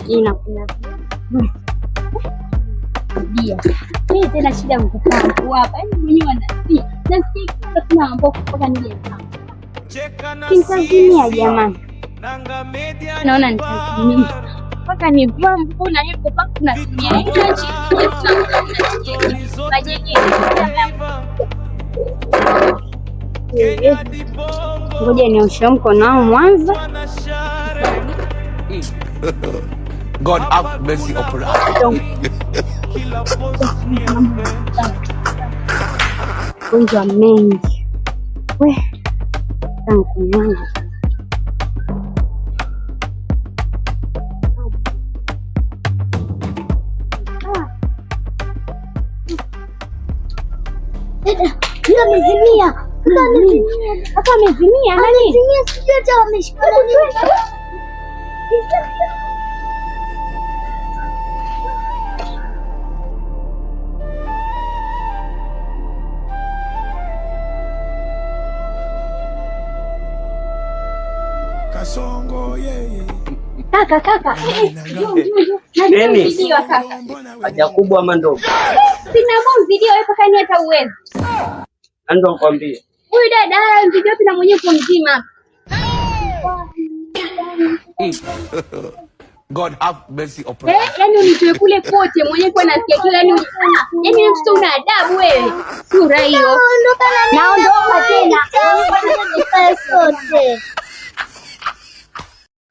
Inakuwa dia. Hii tena shida mkukaa hapa. Yaani mwenyewe anasikia. Nasikia kuna mambo kutoka nije hapa. Kintanzania jamani. Naona nitazimia. Paka ni vambu na yuko paka tunatumia. Ngoja nioshe mkono wangu mwanzo. God have mercy upon us. Gonjwa mengi. We. Tangu mwanzo. Yule amezimia. Hata amezimia nani? Amezimia sijui hata wameshikana nini. Kasongo yeye. Kaka. Nini? Haja kubwa ama ndogo? Sina video wewe paka ni hata uwezo. Ando nikwambie. Huyu dada video pina mwenyewe kwa mzima. God have mercy upon us. Yaani unitoe kule kote mwenyewe kwa nasikia kila yaani mtoto una adabu wewe. Sura hiyo. Naondoka tena. Sote.